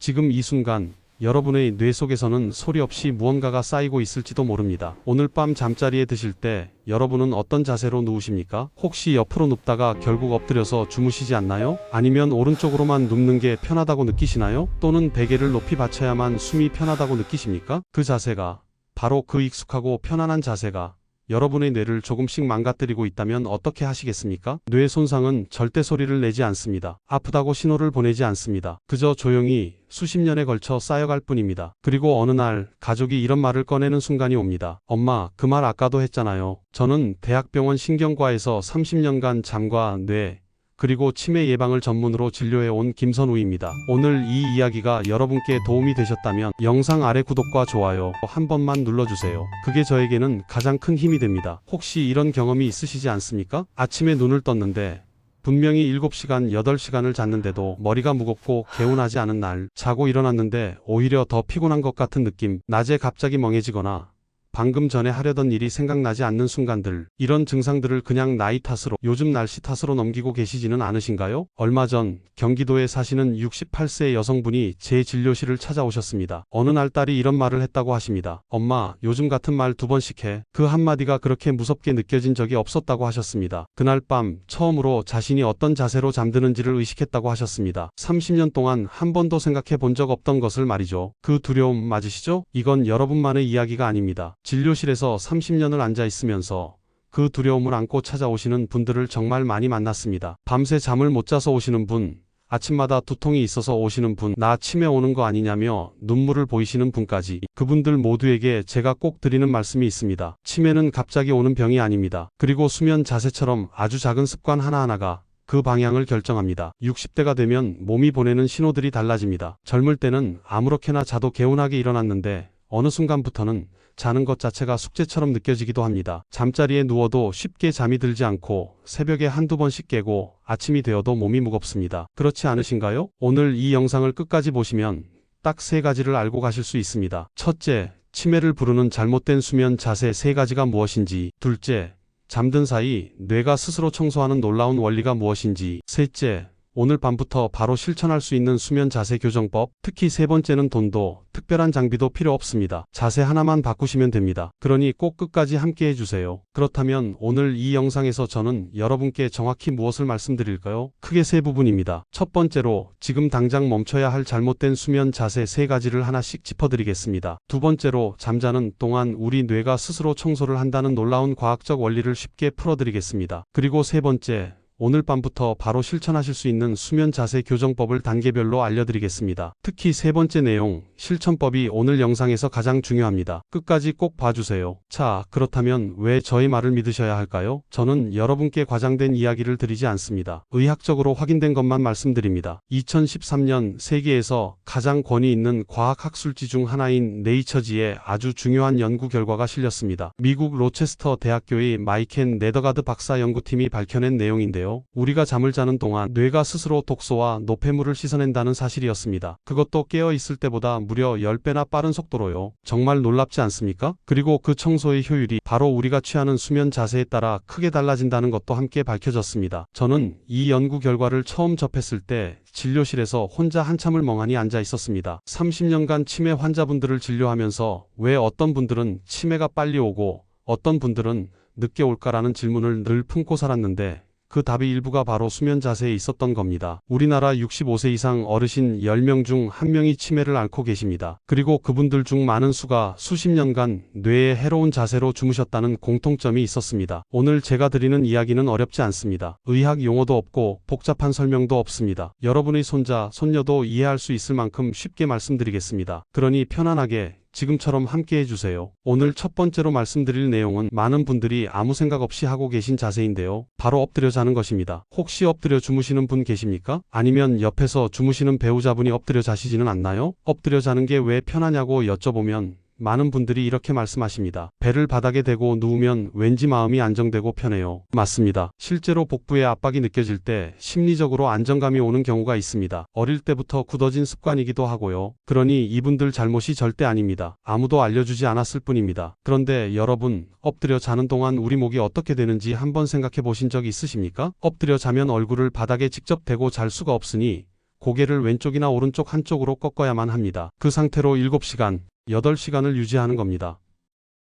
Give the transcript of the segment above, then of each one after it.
지금 이 순간 여러분의 뇌 속에서는 소리 없이 무언가가 쌓이고 있을지도 모릅니다. 오늘 밤 잠자리에 드실 때 여러분은 어떤 자세로 누우십니까? 혹시 옆으로 눕다가 결국 엎드려서 주무시지 않나요? 아니면 오른쪽으로만 눕는 게 편하다고 느끼시나요? 또는 베개를 높이 받쳐야만 숨이 편하다고 느끼십니까? 그 자세가 바로 그 익숙하고 편안한 자세가 여러분의 뇌를 조금씩 망가뜨리고 있다면 어떻게 하시겠습니까? 뇌 손상은 절대 소리를 내지 않습니다. 아프다고 신호를 보내지 않습니다. 그저 조용히 수십 년에 걸쳐 쌓여갈 뿐입니다. 그리고 어느 날 가족이 이런 말을 꺼내는 순간이 옵니다. 엄마, 그 말 아까도 했잖아요. 저는 대학병원 신경과에서 30년간 잠과 뇌, 그리고 치매 예방을 전문으로 진료해온 김선우입니다. 오늘 이 이야기가 여러분께 도움이 되셨다면 영상 아래 구독과 좋아요 한 번만 눌러주세요. 그게 저에게는 가장 큰 힘이 됩니다. 혹시 이런 경험이 있으시지 않습니까? 아침에 눈을 떴는데 분명히 7시간, 8시간을 잤는데도 머리가 무겁고 개운하지 않은 날, 자고 일어났는데 오히려 더 피곤한 것 같은 느낌, 낮에 갑자기 멍해지거나 방금 전에 하려던 일이 생각나지 않는 순간들, 이런 증상들을 그냥 나이 탓으로, 요즘 날씨 탓으로 넘기고 계시지는 않으신가요? 얼마 전 경기도에 사시는 68세 여성분이 제 진료실을 찾아오셨습니다. 어느 날 딸이 이런 말을 했다고 하십니다. 엄마, 요즘 같은 말 2번씩 해. 그 한마디가 그렇게 무섭게 느껴진 적이 없었다고 하셨습니다. 그날 밤 처음으로 자신이 어떤 자세로 잠드는지를 의식했다고 하셨습니다. 30년 동안 한 번도 생각해 본 적 없던 것을 말이죠. 그 두려움 맞으시죠? 이건 여러분만의 이야기가 아닙니다. 진료실에서 30년을 앉아 있으면서 그 두려움을 안고 찾아오시는 분들을 정말 많이 만났습니다. 밤새 잠을 못 자서 오시는 분, 아침마다 두통이 있어서 오시는 분, 나 치매 오는 거 아니냐며 눈물을 보이시는 분까지, 그분들 모두에게 제가 꼭 드리는 말씀이 있습니다. 치매는 갑자기 오는 병이 아닙니다. 그리고 수면 자세처럼 아주 작은 습관 하나하나가 그 방향을 결정합니다. 60대가 되면 몸이 보내는 신호들이 달라집니다. 젊을 때는 아무렇게나 자도 개운하게 일어났는데 어느 순간부터는 자는 것 자체가 숙제처럼 느껴지기도 합니다. 잠자리에 누워도 쉽게 잠이 들지 않고 새벽에 한두 번씩 깨고 아침이 되어도 몸이 무겁습니다. 그렇지 않으신가요? 오늘 이 영상을 끝까지 보시면 딱 3가지를 알고 가실 수 있습니다. 첫째, 치매를 부르는 잘못된 수면 자세 3가지가 무엇인지. 둘째, 잠든 사이 뇌가 스스로 청소하는 놀라운 원리가 무엇인지. 셋째, 오늘 밤부터 바로 실천할 수 있는 수면 자세 교정법. 특히 3번째는 돈도 특별한 장비도 필요 없습니다. 자세 하나만 바꾸시면 됩니다. 그러니 꼭 끝까지 함께 해주세요. 그렇다면 오늘 이 영상에서 저는 여러분께 정확히 무엇을 말씀드릴까요? 크게 3부분입니다. 첫 번째로 지금 당장 멈춰야 할 잘못된 수면 자세 3가지를 하나씩 짚어드리겠습니다. 두 번째로 잠자는 동안 우리 뇌가 스스로 청소를 한다는 놀라운 과학적 원리를 쉽게 풀어드리겠습니다. 그리고 3번째, 오늘 밤부터 바로 실천하실 수 있는 수면 자세 교정법을 단계별로 알려드리겠습니다. 특히 3번째 내용, 실천법이 오늘 영상에서 가장 중요합니다. 끝까지 꼭 봐주세요. 자, 그렇다면 왜 저의 말을 믿으셔야 할까요? 저는 여러분께 과장된 이야기를 드리지 않습니다. 의학적으로 확인된 것만 말씀드립니다. 2013년 세계에서 가장 권위 있는 과학 학술지 중 하나인 네이처지에 아주 중요한 연구 결과가 실렸습니다. 미국 로체스터 대학교의 마이켄 네더가드 박사 연구팀이 밝혀낸 내용인데요. 우리가 잠을 자는 동안 뇌가 스스로 독소와 노폐물을 씻어낸다는 사실이었습니다. 그것도 깨어 있을 때보다 무려 10배나 빠른 속도로요. 정말 놀랍지 않습니까? 그리고 그 청소의 효율이 바로 우리가 취하는 수면 자세에 따라 크게 달라진다는 것도 함께 밝혀졌습니다. 저는 이 연구 결과를 처음 접했을 때 진료실에서 혼자 한참을 멍하니 앉아 있었습니다. 30년간 치매 환자분들을 진료하면서 왜 어떤 분들은 치매가 빨리 오고 어떤 분들은 늦게 올까라는 질문을 늘 품고 살았는데 그 답의 일부가 바로 수면 자세에 있었던 겁니다. 우리나라 65세 이상 어르신 10명 중 1명이 치매를 앓고 계십니다. 그리고 그분들 중 많은 수가 수십 년간 뇌에 해로운 자세로 주무셨다는 공통점이 있었습니다. 오늘 제가 드리는 이야기는 어렵지 않습니다. 의학 용어도 없고 복잡한 설명도 없습니다. 여러분의 손자, 손녀도 이해할 수 있을 만큼 쉽게 말씀드리겠습니다. 그러니 편안하게 지금처럼 함께 해주세요. 오늘 첫 번째로 말씀드릴 내용은 많은 분들이 아무 생각 없이 하고 계신 자세인데요. 바로 엎드려 자는 것입니다. 혹시 엎드려 주무시는 분 계십니까? 아니면 옆에서 주무시는 배우자분이 엎드려 자시지는 않나요? 엎드려 자는 게 왜 편하냐고 여쭤보면 많은 분들이 이렇게 말씀하십니다. 배를 바닥에 대고 누우면 왠지 마음이 안정되고 편해요. 맞습니다. 실제로 복부에 압박이 느껴질 때 심리적으로 안정감이 오는 경우가 있습니다. 어릴 때부터 굳어진 습관이기도 하고요. 그러니 이분들 잘못이 절대 아닙니다. 아무도 알려주지 않았을 뿐입니다. 그런데 여러분, 엎드려 자는 동안 우리 목이 어떻게 되는지 한번 생각해 보신 적 있으십니까? 엎드려 자면 얼굴을 바닥에 직접 대고 잘 수가 없으니 고개를 왼쪽이나 오른쪽 한쪽으로 꺾어야만 합니다. 그 상태로 7시간, 8시간을 유지하는 겁니다.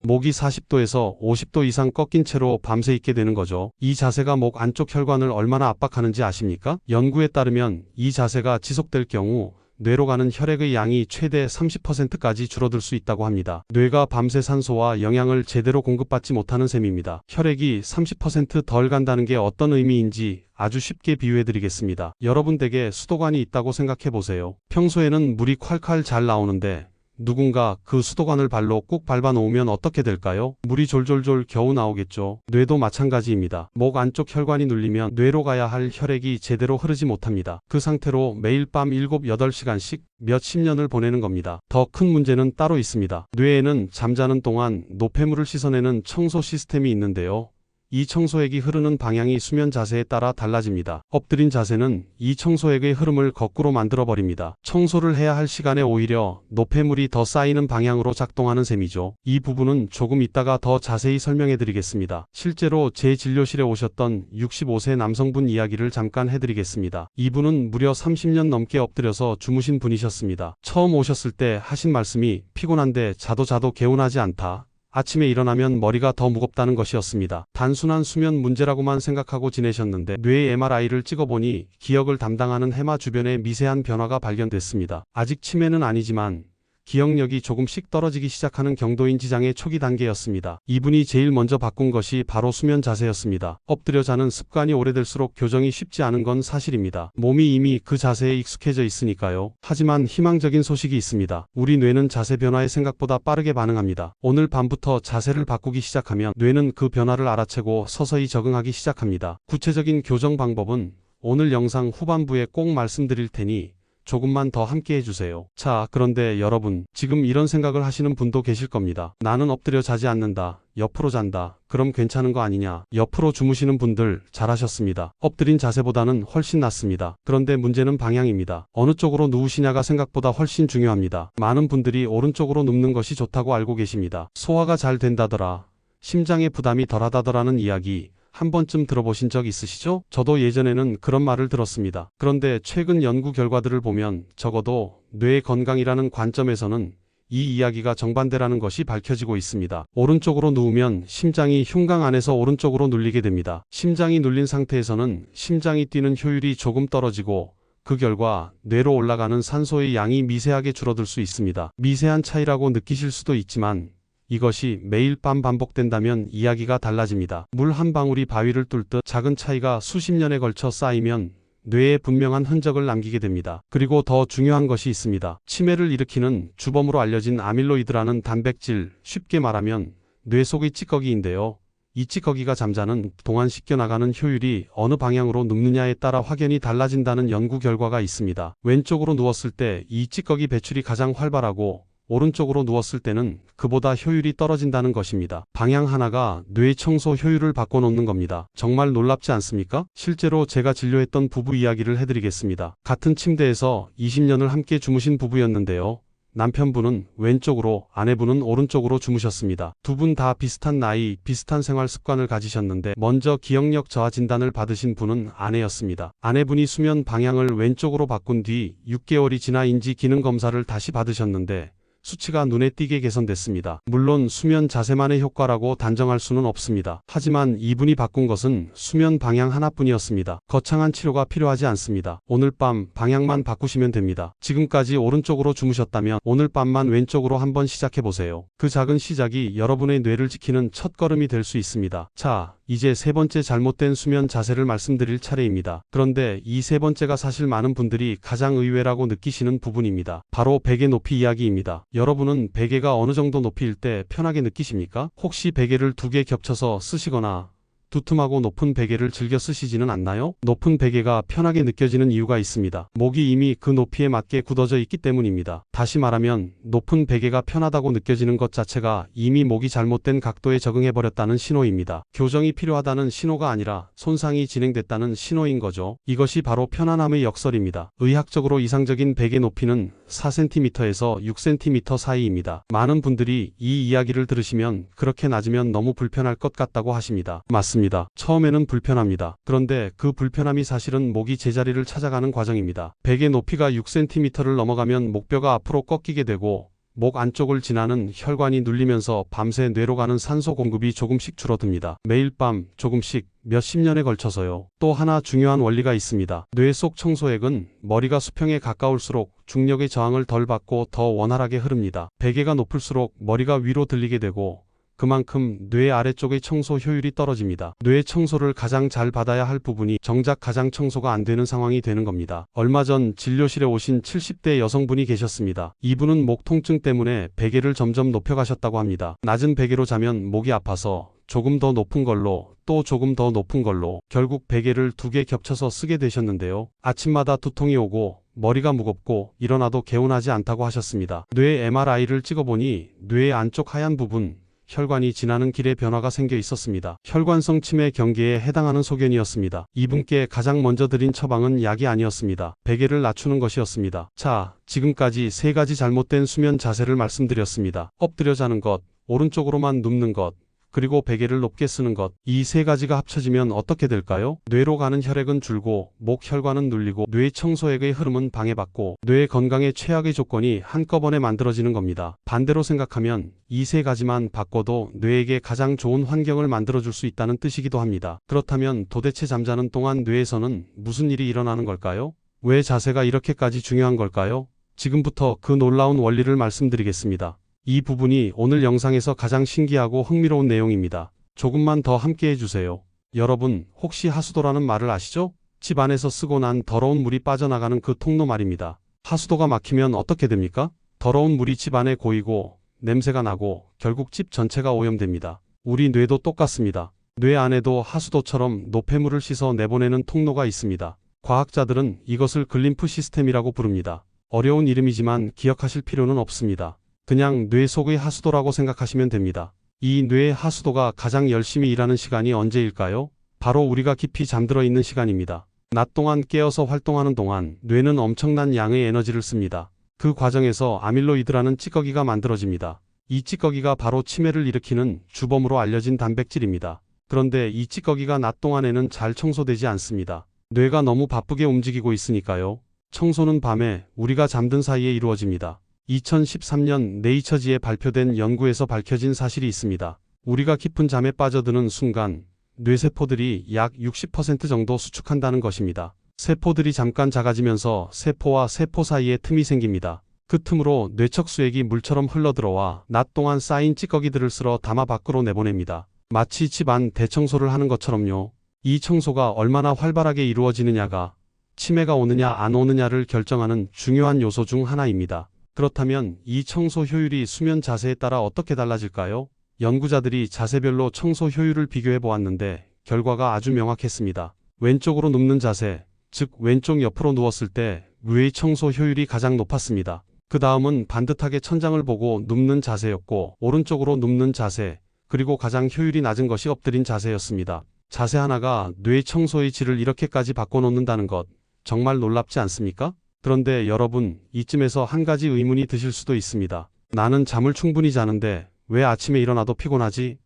목이 40도에서 50도 이상 꺾인 채로 밤새 있게 되는 거죠. 이 자세가 목 안쪽 혈관을 얼마나 압박하는지 아십니까? 연구에 따르면 이 자세가 지속될 경우 뇌로 가는 혈액의 양이 최대 30%까지 줄어들 수 있다고 합니다. 뇌가 밤새 산소와 영양을 제대로 공급받지 못하는 셈입니다. 혈액이 30%덜 간다는 게 어떤 의미인지 아주 쉽게 비유해드리겠습니다. 여러분 댁에 수도관이 있다고 생각해보세요. 평소에는 물이 콸콸 잘 나오는데 누군가 그 수도관을 발로 꾹 밟아 놓으면 어떻게 될까요? 물이 졸졸졸 겨우 나오겠죠. 뇌도 마찬가지입니다. 목 안쪽 혈관이 눌리면 뇌로 가야 할 혈액이 제대로 흐르지 못합니다. 그 상태로 매일 밤 7, 8시간씩 몇십 년을 보내는 겁니다. 더 큰 문제는 따로 있습니다. 뇌에는 잠자는 동안 노폐물을 씻어내는 청소 시스템이 있는데요. 이 청소액이 흐르는 방향이 수면 자세에 따라 달라집니다. 엎드린 자세는 이 청소액의 흐름을 거꾸로 만들어버립니다. 청소를 해야 할 시간에 오히려 노폐물이 더 쌓이는 방향으로 작동하는 셈이죠. 이 부분은 조금 이따가 더 자세히 설명해드리겠습니다. 실제로 제 진료실에 오셨던 65세 남성분 이야기를 잠깐 해드리겠습니다. 이분은 무려 30년 넘게 엎드려서 주무신 분이셨습니다. 처음 오셨을 때 하신 말씀이 피곤한데 자도 개운하지 않다. 아침에 일어나면 머리가 더 무겁다는 것이었습니다. 단순한 수면 문제라고만 생각하고 지내셨는데 뇌 MRI를 찍어보니 기억을 담당하는 해마 주변에 미세한 변화가 발견됐습니다. 아직 치매는 아니지만 기억력이 조금씩 떨어지기 시작하는 경도인 지장의 초기 단계였습니다. 이분이 제일 먼저 바꾼 것이 바로 수면 자세였습니다. 엎드려 자는 습관이 오래될수록 교정이 쉽지 않은 건 사실입니다. 몸이 이미 그 자세에 익숙해져 있으니까요. 하지만 희망적인 소식이 있습니다. 우리 뇌는 자세 변화에 생각보다 빠르게 반응합니다. 오늘 밤부터 자세를 바꾸기 시작하면 뇌는 그 변화를 알아채고 서서히 적응하기 시작합니다. 구체적인 교정 방법은 오늘 영상 후반부에 꼭 말씀드릴 테니 조금만 더 함께 해주세요. 자, 그런데 여러분, 지금 이런 생각을 하시는 분도 계실 겁니다. 나는 엎드려 자지 않는다. 옆으로 잔다. 그럼 괜찮은 거 아니냐? 옆으로 주무시는 분들 잘하셨습니다. 엎드린 자세보다는 훨씬 낫습니다. 그런데 문제는 방향입니다. 어느 쪽으로 누우시냐가 생각보다 훨씬 중요합니다. 많은 분들이 오른쪽으로 눕는 것이 좋다고 알고 계십니다. 소화가 잘 된다더라. 심장에 부담이 덜하다더라는 이야기 한 번쯤 들어보신 적 있으시죠? 저도 예전에는 그런 말을 들었습니다. 그런데 최근 연구 결과들을 보면 적어도 뇌 건강이라는 관점에서는 이 이야기가 정반대라는 것이 밝혀지고 있습니다. 오른쪽으로 누우면 심장이 흉곽 안에서 오른쪽으로 눌리게 됩니다. 심장이 눌린 상태에서는 심장이 뛰는 효율이 조금 떨어지고 그 결과 뇌로 올라가는 산소의 양이 미세하게 줄어들 수 있습니다. 미세한 차이라고 느끼실 수도 있지만 이것이 매일 밤 반복된다면 이야기가 달라집니다. 물 한 방울이 바위를 뚫듯 작은 차이가 수십 년에 걸쳐 쌓이면 뇌에 분명한 흔적을 남기게 됩니다. 그리고 더 중요한 것이 있습니다. 치매를 일으키는 주범으로 알려진 아밀로이드라는 단백질, 쉽게 말하면 뇌 속의 찌꺼기인데요. 이 찌꺼기가 잠자는 동안 씻겨나가는 효율이 어느 방향으로 눕느냐에 따라 확연히 달라진다는 연구 결과가 있습니다. 왼쪽으로 누웠을 때 이 찌꺼기 배출이 가장 활발하고 오른쪽으로 누웠을 때는 그보다 효율이 떨어진다는 것입니다. 방향 하나가 뇌 청소 효율을 바꿔놓는 겁니다. 정말 놀랍지 않습니까? 실제로 제가 진료했던 부부 이야기를 해드리겠습니다. 같은 침대에서 20년을 함께 주무신 부부였는데요. 남편분은 왼쪽으로, 아내분은 오른쪽으로 주무셨습니다. 두 분 다 비슷한 나이, 비슷한 생활 습관을 가지셨는데 먼저 기억력 저하 진단을 받으신 분은 아내였습니다. 아내분이 수면 방향을 왼쪽으로 바꾼 뒤 6개월이 지나 인지 기능 검사를 다시 받으셨는데 수치가 눈에 띄게 개선됐습니다. 물론 수면 자세만의 효과라고 단정할 수는 없습니다. 하지만 이분이 바꾼 것은 수면 방향 하나뿐이었습니다. 거창한 치료가 필요하지 않습니다. 오늘 밤 방향만 바꾸시면 됩니다. 지금까지 오른쪽으로 주무셨다면 오늘 밤만 왼쪽으로 한번 시작해보세요. 그 작은 시작이 여러분의 뇌를 지키는 첫걸음이 될 수 있습니다. 자, 이제 세 번째 잘못된 수면 자세를 말씀드릴 차례입니다. 그런데 이 세 번째가 사실 많은 분들이 가장 의외라고 느끼시는 부분입니다. 바로 베개 높이 이야기입니다. 여러분은 베개가 어느 정도 높이일 때 편하게 느끼십니까? 혹시 베개를 두 개 겹쳐서 쓰시거나 두툼하고 높은 베개를 즐겨 쓰시지는 않나요? 높은 베개가 편하게 느껴지는 이유가 있습니다. 목이 이미 그 높이에 맞게 굳어져 있기 때문입니다. 다시 말하면 높은 베개가 편하다고 느껴지는 것 자체가 이미 목이 잘못된 각도에 적응해버렸다는 신호입니다. 교정이 필요하다는 신호가 아니라 손상이 진행됐다는 신호인 거죠. 이것이 바로 편안함의 역설입니다. 의학적으로 이상적인 베개 높이는 4cm에서 6cm 사이입니다. 많은 분들이 이 이야기를 들으시면 그렇게 낮으면 너무 불편할 것 같다고 하십니다. 맞습니다. 처음에는 불편합니다. 그런데 그 불편함이 사실은 목이 제자리를 찾아가는 과정입니다. 베개 높이가 6cm를 넘어가면 목뼈가 앞으로 꺾이게 되고 목 안쪽을 지나는 혈관이 눌리면서 밤새 뇌로 가는 산소 공급이 조금씩 줄어듭니다. 매일 밤 조금씩 몇십 년에 걸쳐서요. 또 하나 중요한 원리가 있습니다. 뇌 속 청소액은 머리가 수평에 가까울수록 중력의 저항을 덜 받고 더 원활하게 흐릅니다. 베개가 높을수록 머리가 위로 들리게 되고 그만큼 뇌 아래쪽의 청소 효율이 떨어집니다. 뇌 청소를 가장 잘 받아야 할 부분이 정작 가장 청소가 안 되는 상황이 되는 겁니다. 얼마 전 진료실에 오신 70대 여성분이 계셨습니다. 이분은 목 통증 때문에 베개를 점점 높여가셨다고 합니다. 낮은 베개로 자면 목이 아파서 조금 더 높은 걸로 또 조금 더 높은 걸로 결국 베개를 2개 겹쳐서 쓰게 되셨는데요. 아침마다 두통이 오고 머리가 무겁고 일어나도 개운하지 않다고 하셨습니다. 뇌 MRI를 찍어보니 뇌 안쪽 하얀 부분 혈관이 지나는 길에 변화가 생겨 있었습니다. 혈관성 치매 경계에 해당하는 소견이었습니다. 이분께 가장 먼저 드린 처방은 약이 아니었습니다. 베개를 낮추는 것이었습니다. 자, 지금까지 3가지 잘못된 수면 자세를 말씀드렸습니다. 엎드려 자는 것, 오른쪽으로만 눕는 것, 그리고 베개를 높게 쓰는 것. 이 3가지가 합쳐지면 어떻게 될까요? 뇌로 가는 혈액은 줄고 목 혈관은 눌리고 뇌 청소액의 흐름은 방해받고 뇌 건강에 최악의 조건이 한꺼번에 만들어지는 겁니다. 반대로 생각하면 이 3가지만 바꿔도 뇌에게 가장 좋은 환경을 만들어줄 수 있다는 뜻이기도 합니다. 그렇다면 도대체 잠자는 동안 뇌에서는 무슨 일이 일어나는 걸까요? 왜 자세가 이렇게까지 중요한 걸까요? 지금부터 그 놀라운 원리를 말씀드리겠습니다. 이 부분이 오늘 영상에서 가장 신기하고 흥미로운 내용입니다. 조금만 더 함께 해주세요. 여러분, 혹시 하수도라는 말을 아시죠? 집 안에서 쓰고 난 더러운 물이 빠져나가는 그 통로 말입니다. 하수도가 막히면 어떻게 됩니까? 더러운 물이 집 안에 고이고 냄새가 나고 결국 집 전체가 오염됩니다. 우리 뇌도 똑같습니다. 뇌 안에도 하수도처럼 노폐물을 씻어 내보내는 통로가 있습니다. 과학자들은 이것을 글림프 시스템이라고 부릅니다. 어려운 이름이지만 기억하실 필요는 없습니다. 그냥 뇌 속의 하수도라고 생각하시면 됩니다. 이 뇌의 하수도가 가장 열심히 일하는 시간이 언제일까요? 바로 우리가 깊이 잠들어 있는 시간입니다. 낮 동안 깨어서 활동하는 동안 뇌는 엄청난 양의 에너지를 씁니다. 그 과정에서 아밀로이드라는 찌꺼기가 만들어집니다. 이 찌꺼기가 바로 치매를 일으키는 주범으로 알려진 단백질입니다. 그런데 이 찌꺼기가 낮 동안에는 잘 청소되지 않습니다. 뇌가 너무 바쁘게 움직이고 있으니까요. 청소는 밤에 우리가 잠든 사이에 이루어집니다. 2013년 네이처지에 발표된 연구에서 밝혀진 사실이 있습니다. 우리가 깊은 잠에 빠져드는 순간 뇌세포들이 약 60% 정도 수축한다는 것입니다. 세포들이 잠깐 작아지면서 세포와 세포 사이에 틈이 생깁니다. 그 틈으로 뇌척수액이 물처럼 흘러들어와 낮 동안 쌓인 찌꺼기들을 쓸어 담아 밖으로 내보냅니다. 마치 집안 대청소를 하는 것처럼요. 이 청소가 얼마나 활발하게 이루어지느냐가 치매가 오느냐 안 오느냐를 결정하는 중요한 요소 중 하나입니다. 그렇다면 이 청소 효율이 수면 자세에 따라 어떻게 달라질까요? 연구자들이 자세별로 청소 효율을 비교해 보았는데 결과가 아주 명확했습니다. 왼쪽으로 눕는 자세, 즉 왼쪽 옆으로 누웠을 때 뇌의 청소 효율이 가장 높았습니다. 그 다음은 반듯하게 천장을 보고 눕는 자세였고 오른쪽으로 눕는 자세, 그리고 가장 효율이 낮은 것이 엎드린 자세였습니다. 자세 하나가 뇌 청소의 질을 이렇게까지 바꿔놓는다는 것, 정말 놀랍지 않습니까? 그런데 여러분, 이쯤에서 한 가지 의문이 드실 수도 있습니다. 나는 잠을 충분히 자는데 왜 아침에 일어나도 피곤하지?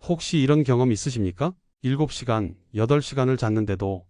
혹시 이런 경험 있으십니까? 7시간, 8시간을 잤는데도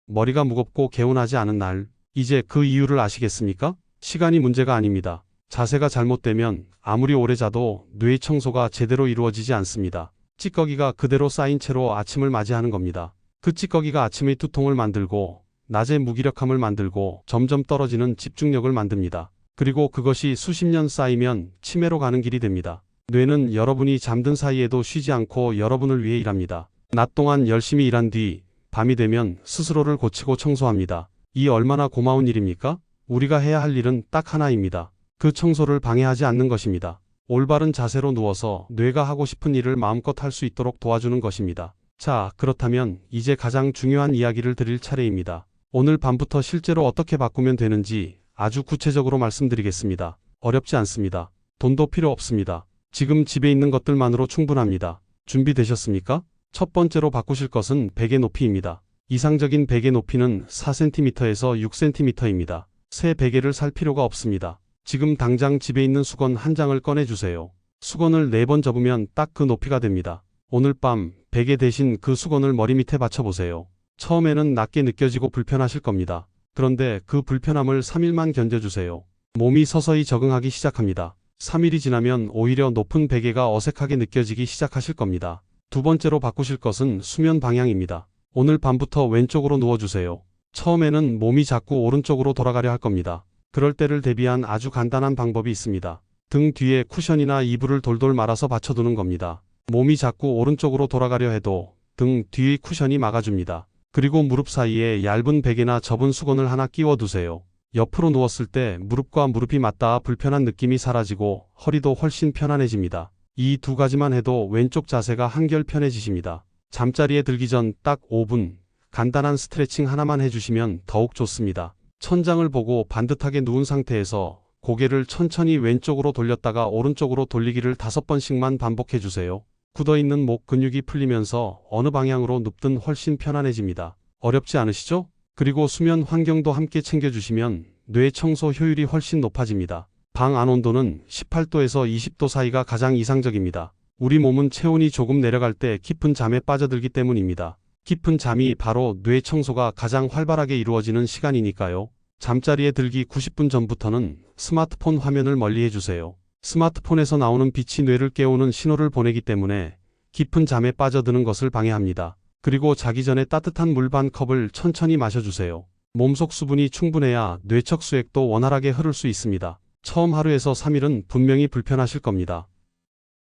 머리가 무겁고 개운하지 않은 날, 이제 그 이유를 아시겠습니까? 시간이 문제가 아닙니다. 자세가 잘못되면 아무리 오래 자도 뇌 청소가 제대로 이루어지지 않습니다. 찌꺼기가 그대로 쌓인 채로 아침을 맞이하는 겁니다. 그 찌꺼기가 아침의 두통을 만들고 낮의 무기력함을 만들고 점점 떨어지는 집중력을 만듭니다. 그리고 그것이 수십 년 쌓이면 치매로 가는 길이 됩니다. 뇌는 여러분이 잠든 사이에도 쉬지 않고 여러분을 위해 일합니다. 낮 동안 열심히 일한 뒤 밤이 되면 스스로를 고치고 청소합니다. 이 얼마나 고마운 일입니까? 우리가 해야 할 일은 딱 하나입니다. 그 청소를 방해하지 않는 것입니다. 올바른 자세로 누워서 뇌가 하고 싶은 일을 마음껏 할 수 있도록 도와주는 것입니다. 자, 그렇다면 이제 가장 중요한 이야기를 드릴 차례입니다. 오늘 밤부터 실제로 어떻게 바꾸면 되는지 아주 구체적으로 말씀드리겠습니다. 어렵지 않습니다. 돈도 필요 없습니다. 지금 집에 있는 것들만으로 충분합니다. 준비되셨습니까? 첫 번째로 바꾸실 것은 베개 높이입니다. 이상적인 베개 높이는 4cm에서 6cm입니다. 새 베개를 살 필요가 없습니다. 지금 당장 집에 있는 수건 한 장을 꺼내주세요. 수건을 4번 접으면 딱 그 높이가 됩니다. 오늘 밤 베개 대신 그 수건을 머리 밑에 받쳐보세요. 처음에는 낮게 느껴지고 불편하실 겁니다. 그런데 그 불편함을 3일만 견뎌주세요. 몸이 서서히 적응하기 시작합니다. 3일이 지나면 오히려 높은 베개가 어색하게 느껴지기 시작하실 겁니다. 두 번째로 바꾸실 것은 수면 방향입니다. 오늘 밤부터 왼쪽으로 누워주세요. 처음에는 몸이 자꾸 오른쪽으로 돌아가려 할 겁니다. 그럴 때를 대비한 아주 간단한 방법이 있습니다. 등 뒤에 쿠션이나 이불을 돌돌 말아서 받쳐두는 겁니다. 몸이 자꾸 오른쪽으로 돌아가려 해도 등 뒤의 쿠션이 막아줍니다. 그리고 무릎 사이에 얇은 베개나 접은 수건을 하나 끼워두세요. 옆으로 누웠을 때 무릎과 무릎이 맞닿아 불편한 느낌이 사라지고 허리도 훨씬 편안해집니다. 이 두 가지만 해도 왼쪽 자세가 한결 편해지십니다. 잠자리에 들기 전 딱 5분 간단한 스트레칭 하나만 해주시면 더욱 좋습니다. 천장을 보고 반듯하게 누운 상태에서 고개를 천천히 왼쪽으로 돌렸다가 오른쪽으로 돌리기를 5번씩만 반복해주세요. 굳어있는 목 근육이 풀리면서 어느 방향으로 눕든 훨씬 편안해집니다. 어렵지 않으시죠? 그리고 수면 환경도 함께 챙겨주시면 뇌 청소 효율이 훨씬 높아집니다. 방 안 온도는 18도에서 20도 사이가 가장 이상적입니다. 우리 몸은 체온이 조금 내려갈 때 깊은 잠에 빠져들기 때문입니다. 깊은 잠이 바로 뇌 청소가 가장 활발하게 이루어지는 시간이니까요. 잠자리에 들기 90분 전부터는 스마트폰 화면을 멀리 해주세요. 스마트폰에서 나오는 빛이 뇌를 깨우는 신호를 보내기 때문에 깊은 잠에 빠져드는 것을 방해합니다. 그리고 자기 전에 따뜻한 물 반 컵을 천천히 마셔주세요. 몸속 수분이 충분해야 뇌척 수액도 원활하게 흐를 수 있습니다. 처음 하루에서 3일은 분명히 불편하실 겁니다.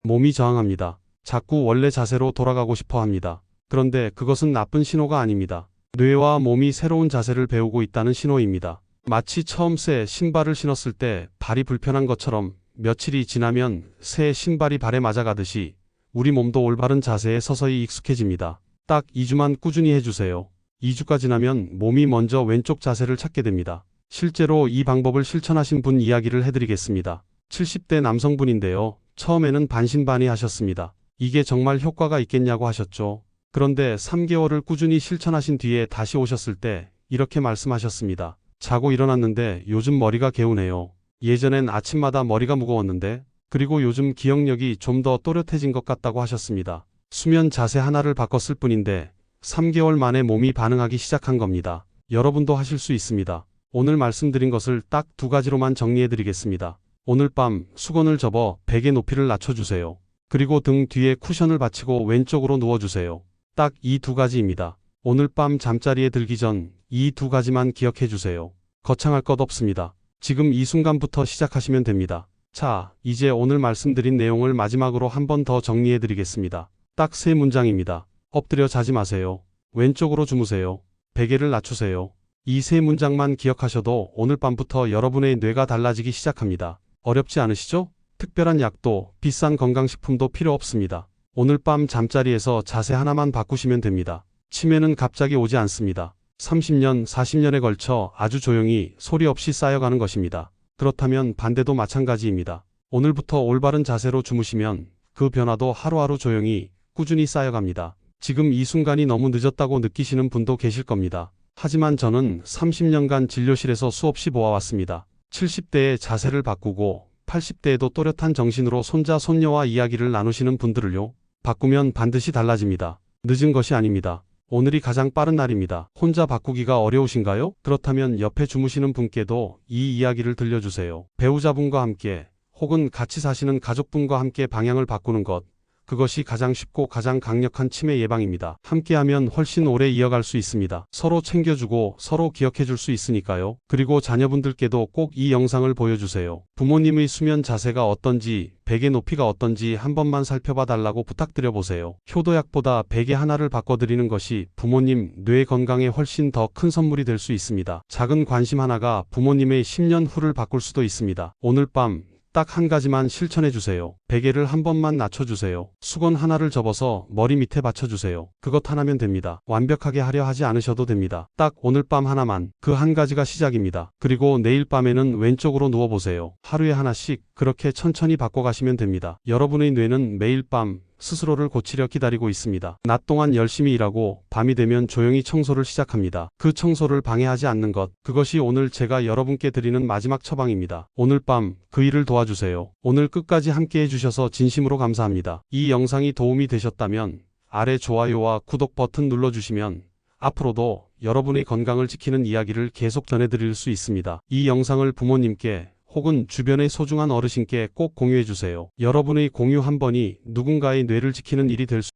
몸이 저항합니다. 자꾸 원래 자세로 돌아가고 싶어 합니다. 그런데 그것은 나쁜 신호가 아닙니다. 뇌와 몸이 새로운 자세를 배우고 있다는 신호입니다. 마치 처음 새 신발을 신었을 때 발이 불편한 것처럼 며칠이 지나면 새 신발이 발에 맞아가듯이 우리 몸도 올바른 자세에 서서히 익숙해집니다. 딱 2주만 꾸준히 해주세요. 2주가 지나면 몸이 먼저 왼쪽 자세를 찾게 됩니다. 실제로 이 방법을 실천하신 분 이야기를 해드리겠습니다. 70대 남성분인데요. 처음에는 반신반의 하셨습니다. 이게 정말 효과가 있겠냐고 하셨죠. 그런데 3개월을 꾸준히 실천하신 뒤에 다시 오셨을 때 이렇게 말씀하셨습니다. 자고 일어났는데 요즘 머리가 개운해요. 예전엔 아침마다 머리가 무거웠는데 그리고 요즘 기억력이 좀 더 또렷해진 것 같다고 하셨습니다. 수면 자세 하나를 바꿨을 뿐인데 3개월 만에 몸이 반응하기 시작한 겁니다. 여러분도 하실 수 있습니다. 오늘 말씀드린 것을 딱 2가지로만 정리해드리겠습니다. 오늘 밤 수건을 접어 베개 높이를 낮춰주세요. 그리고 등 뒤에 쿠션을 받치고 왼쪽으로 누워주세요. 딱 이 2가지입니다. 오늘 밤 잠자리에 들기 전 이 2가지만 기억해주세요. 거창할 것 없습니다. 지금 이 순간부터 시작하시면 됩니다. 자, 이제 오늘 말씀드린 내용을 마지막으로 한 번 더 정리해드리겠습니다. 딱 3문장입니다. 엎드려 자지 마세요. 왼쪽으로 주무세요. 베개를 낮추세요. 이 3문장만 기억하셔도 오늘 밤부터 여러분의 뇌가 달라지기 시작합니다. 어렵지 않으시죠? 특별한 약도 비싼 건강식품도 필요 없습니다. 오늘 밤 잠자리에서 자세 하나만 바꾸시면 됩니다. 치매는 갑자기 오지 않습니다. 30년, 40년에 걸쳐 아주 조용히 소리 없이 쌓여가는 것입니다. 그렇다면 반대도 마찬가지입니다. 오늘부터 올바른 자세로 주무시면 그 변화도 하루하루 조용히 꾸준히 쌓여갑니다. 지금 이 순간이 너무 늦었다고 느끼시는 분도 계실 겁니다. 하지만 저는 30년간 진료실에서 수없이 보아왔습니다. 70대에 자세를 바꾸고 80대에도 또렷한 정신으로 손자, 손녀와 이야기를 나누시는 분들을요. 바꾸면 반드시 달라집니다. 늦은 것이 아닙니다. 오늘이 가장 빠른 날입니다. 혼자 바꾸기가 어려우신가요? 그렇다면 옆에 주무시는 분께도 이 이야기를 들려주세요. 배우자분과 함께 혹은 같이 사시는 가족분과 함께 방향을 바꾸는 것. 그것이 가장 쉽고 가장 강력한 치매 예방입니다. 함께하면 훨씬 오래 이어갈 수 있습니다. 서로 챙겨주고 서로 기억해줄 수 있으니까요. 그리고 자녀분들께도 꼭 이 영상을 보여주세요. 부모님의 수면 자세가 어떤지, 베개 높이가 어떤지 한 번만 살펴봐 달라고 부탁드려보세요. 효도약보다 베개 하나를 바꿔드리는 것이 부모님 뇌 건강에 훨씬 더 큰 선물이 될 수 있습니다. 작은 관심 하나가 부모님의 10년 후를 바꿀 수도 있습니다. 오늘 밤 딱 한 가지만 실천해주세요. 베개를 한 번만 낮춰주세요. 수건 하나를 접어서 머리 밑에 받쳐주세요. 그것 하나면 됩니다. 완벽하게 하려 하지 않으셔도 됩니다. 딱 오늘 밤 하나만, 그 한 가지가 시작입니다. 그리고 내일 밤에는 왼쪽으로 누워보세요. 하루에 하나씩 그렇게 천천히 바꿔가시면 됩니다. 여러분의 뇌는 매일 밤 스스로를 고치려 기다리고 있습니다. 낮 동안 열심히 일하고 밤이 되면 조용히 청소를 시작합니다. 그 청소를 방해하지 않는 것, 그것이 오늘 제가 여러분께 드리는 마지막 처방입니다. 오늘 밤 그 일을 도와주세요. 오늘 끝까지 함께 해주셔서 진심으로 감사합니다. 이 영상이 도움이 되셨다면 아래 좋아요와 구독 버튼 눌러주시면 앞으로도 여러분의 건강을 지키는 이야기를 계속 전해드릴 수 있습니다. 이 영상을 부모님께 혹은 주변의 소중한 어르신께 꼭 공유해주세요. 여러분의 공유 한 번이 누군가의 뇌를 지키는 일이 될 수